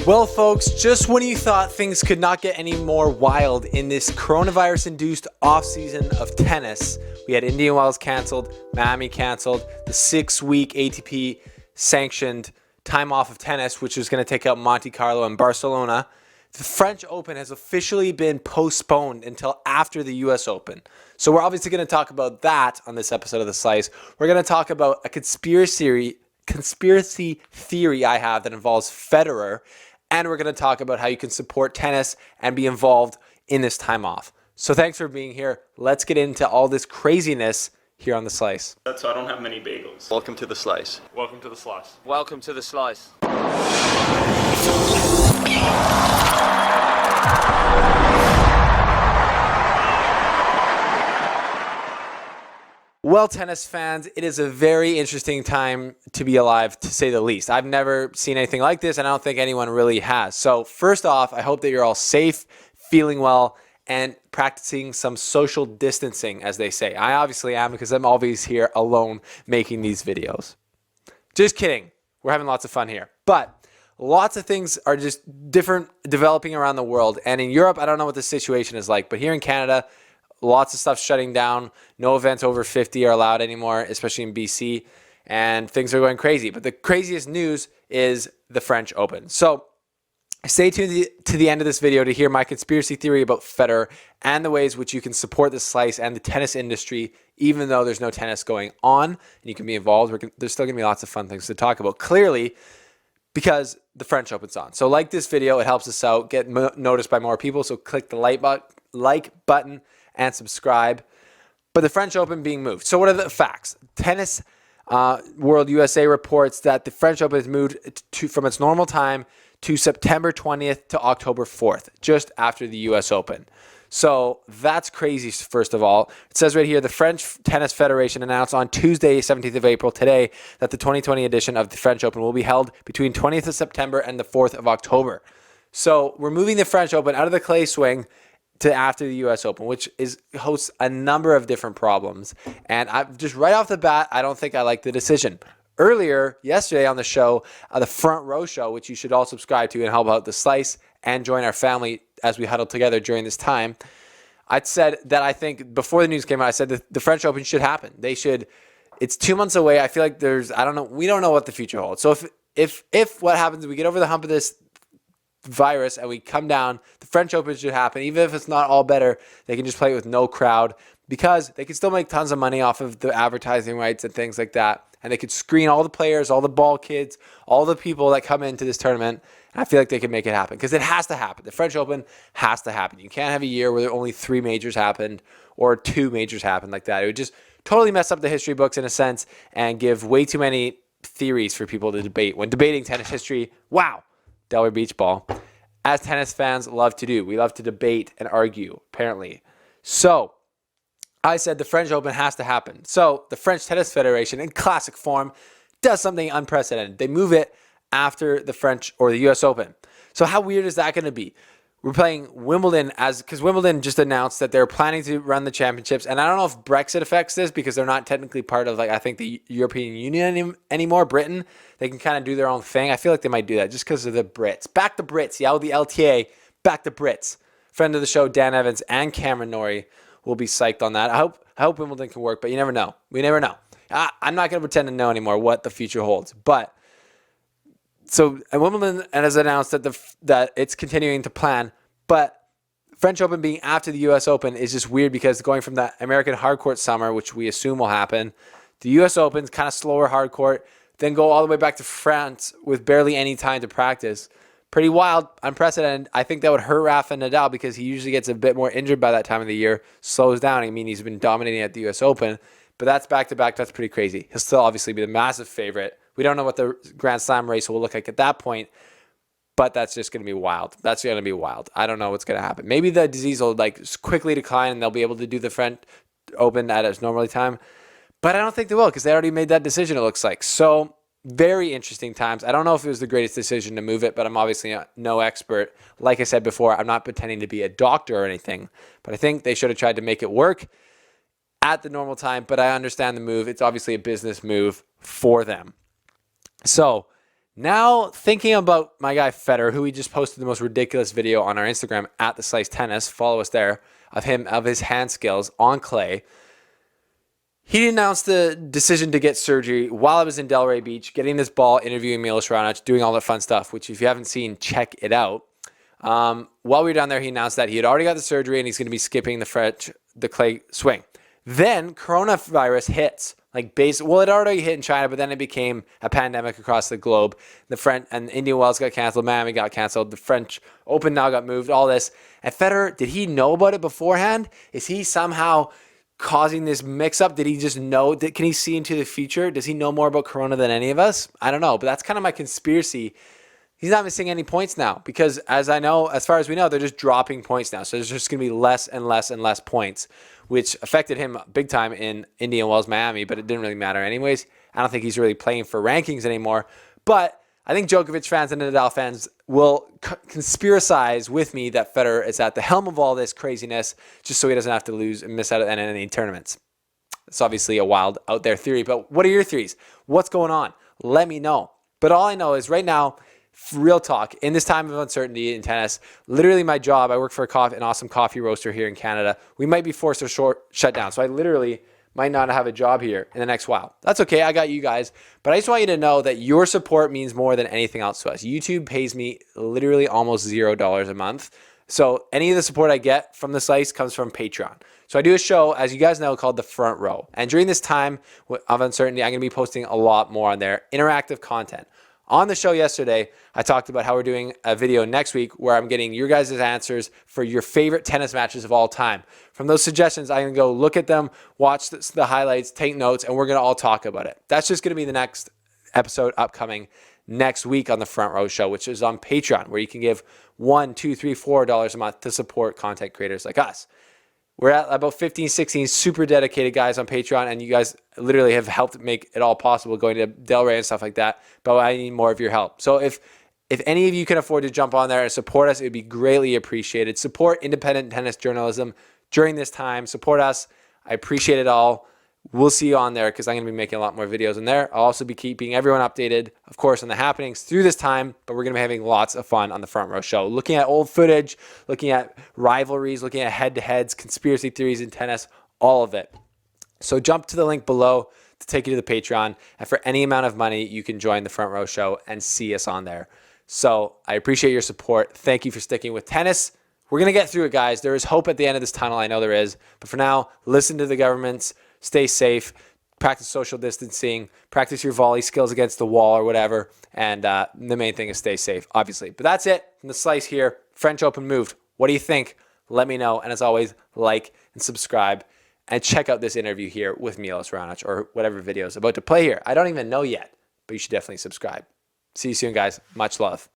Well, folks, just when you thought things could not get any more wild in this coronavirus-induced off-season of tennis, we had Indian Wells canceled, Miami canceled, the 6-week ATP sanctioned time off of tennis, which was going to take out Monte Carlo and Barcelona. The French Open has officially been postponed until after the US Open. So we're obviously going to talk about that on this episode of The Slice. We're going to talk about a conspiracy theory I have that involves Federer. And we're going to talk about how you can support tennis and be involved in this time off. So thanks for being here. Let's get into all this craziness here on The Slice. So I don't have many bagels. Welcome to The Slice. Welcome to the slice. Welcome to The Slice. Well, tennis fans, it is a very interesting time to be alive, to say the least. I've never seen anything like this, and I don't think anyone really has. So first off, I hope that you're all safe, feeling well, and practicing some social distancing, as they say. I obviously am, because I'm always here alone making these videos. Just kidding. We're having lots of fun here. But lots of things are just different developing around the world. And in Europe, I don't know what the situation is like, but here in Canada, lots of stuff shutting down. No events over 50 are allowed anymore, especially in BC. And things are going crazy. But the craziest news is the French Open. So stay tuned to the end of this video to hear my conspiracy theory about Federer and the ways which you can support the Slice and the tennis industry, even though there's no tennis going on and you can be involved. There's still going to be lots of fun things to talk about, clearly, because the French Open's on. So like this video, it helps us out, get noticed by more people. So click the like button and subscribe. But the French Open being moved. So what are the facts? Tennis World USA reports that the French Open is moved from its normal time to September 20th to October 4th, just after the US Open. So that's crazy, first of all. It says right here, the French Tennis Federation announced on Tuesday, 17th of April, today, that the 2020 edition of the French Open will be held between 20th of September and the 4th of October. So we're moving the French Open out of the clay swing to after the US Open, which hosts a number of different problems. And just right off the bat, I don't think I like the decision. Earlier, yesterday on the show, the Front Row Show, which you should all subscribe to and help out the Slice and join our family as we huddle together during this time, I said that I think before the news came out, I said that the French Open should happen. It's 2 months away. I feel like we don't know what the future holds. So if what happens, we get over the hump of this virus and we come down, the French Open should happen. Even if it's not all better, they can just play it with no crowd, because they can still make tons of money off of the advertising rights and things like that. And they could screen all the players, all the ball kids, all the people that come into this tournament. And I feel like they can make it happen, because it has to happen. The French Open has to happen. You can't have a year where only 3 majors happened or 2 majors happened like that. It would just totally mess up the history books in a sense and give way too many theories for people to debate. When debating tennis history, wow, Delaware Beach ball, as tennis fans love to do. We love to debate and argue, apparently. So I said the French Open has to happen. So the French Tennis Federation, in classic form, does something unprecedented. They move it after the French or the US Open. So how weird is that going to be? We're playing Wimbledon because Wimbledon just announced that they're planning to run the championships. And I don't know if Brexit affects this, because they're not technically part of, I think, the European Union anymore, Britain. They can kind of do their own thing. I feel like they might do that just because of the Brits. Back the Brits. Yeah, the LTA. Back the Brits. Friend of the show, Dan Evans and Cameron Norrie will be psyched on that. I hope Wimbledon can work, but you never know. We never know. I'm not going to pretend to know anymore what the future holds. But so Wimbledon has announced that it's continuing to plan, but French Open being after the US Open is just weird, because going from the American hardcourt summer, which we assume will happen, the US Open's kind of slower hardcourt, then go all the way back to France with barely any time to practice. Pretty wild, unprecedented. I think that would hurt Rafa Nadal, because he usually gets a bit more injured by that time of the year, slows down. I mean, he's been dominating at the US Open, but that's back-to-back. That's pretty crazy. He'll still obviously be the massive favorite. We don't know what the Grand Slam race will look like at that point, but that's just going to be wild. That's going to be wild. I don't know what's going to happen. Maybe the disease will quickly decline and they'll be able to do the French Open at its normal time, but I don't think they will, because they already made that decision, it looks like. So very interesting times. I don't know if it was the greatest decision to move it, but I'm obviously no expert. Like I said before, I'm not pretending to be a doctor or anything, but I think they should have tried to make it work at the normal time, but I understand the move. It's obviously a business move for them. So Now thinking about my guy Federer, who we just posted the most ridiculous video on our Instagram at the Slice Tennis. Follow us there, of his hand skills on clay. He announced the decision to get surgery while I was in Delray Beach, getting this ball, interviewing Milos Raonic, doing all the fun stuff, which if you haven't seen, check it out. While we were down there, he announced that he had already got the surgery and he's going to be skipping the clay swing. Then coronavirus hits. It already hit in China, but then it became a pandemic across the globe. And Indian Wells got canceled, Miami got canceled, the French Open now got moved, all this. And Federer, did he know about it beforehand? Is he somehow causing this mix-up? Did he just know? Can he see into the future? Does he know more about Corona than any of us? I don't know, but that's kind of my conspiracy. He's not missing any points now because, as far as we know, they're just dropping points now. So there's just going to be less and less and less points, which affected him big time in Indian Wells, Miami, but it didn't really matter anyways. I don't think he's really playing for rankings anymore. But I think Djokovic fans and Nadal fans will conspiracize with me that Federer is at the helm of all this craziness just so he doesn't have to lose and miss out on any tournaments. It's obviously a wild out there theory, but what are your theories? What's going on? Let me know. But all I know is right now, real talk, in this time of uncertainty in tennis, literally my job, I work for an awesome coffee roaster here in Canada. We might be forced to shut down. So I literally might not have a job here in the next while. That's okay. I got you guys. But I just want you to know that your support means more than anything else to us. YouTube pays me literally almost $0 a month. So any of the support I get from the Slice comes from Patreon. So I do a show, as you guys know, called The Front Row. And during this time of uncertainty, I'm going to be posting a lot more on there, interactive content. On the show yesterday, I talked about how we're doing a video next week where I'm getting your guys' answers for your favorite tennis matches of all time. From those suggestions, I'm going to go look at them, watch the highlights, take notes, and we're going to all talk about it. That's just going to be the next episode upcoming next week on the Front Row Show, which is on Patreon, where you can give $1, $2, $3, $4 a month to support content creators like us. We're at about 15, 16 super dedicated guys on Patreon, and you guys literally have helped make it all possible, going to Delray and stuff like that. But I need more of your help. So if any of you can afford to jump on there and support us, it would be greatly appreciated. Support independent tennis journalism during this time. Support us. I appreciate it all. We'll see you on there because I'm going to be making a lot more videos in there. I'll also be keeping everyone updated, of course, on the happenings through this time, but we're going to be having lots of fun on the Front Row Show, looking at old footage, looking at rivalries, looking at head-to-heads, conspiracy theories in tennis, all of it. So jump to the link below to take you to the Patreon, and for any amount of money, you can join the Front Row Show and see us on there. So I appreciate your support. Thank you for sticking with tennis. We're going to get through it, guys. There is hope at the end of this tunnel. I know there is. But for now, listen to the governments. Stay safe, practice social distancing, practice your volley skills against the wall or whatever. And the main thing is stay safe, obviously. But that's it from the Slice here. French Open moved. What do you think? Let me know. And as always, like and subscribe. And check out this interview here with Milos Raonic or whatever video is about to play here. I don't even know yet, but you should definitely subscribe. See you soon, guys. Much love.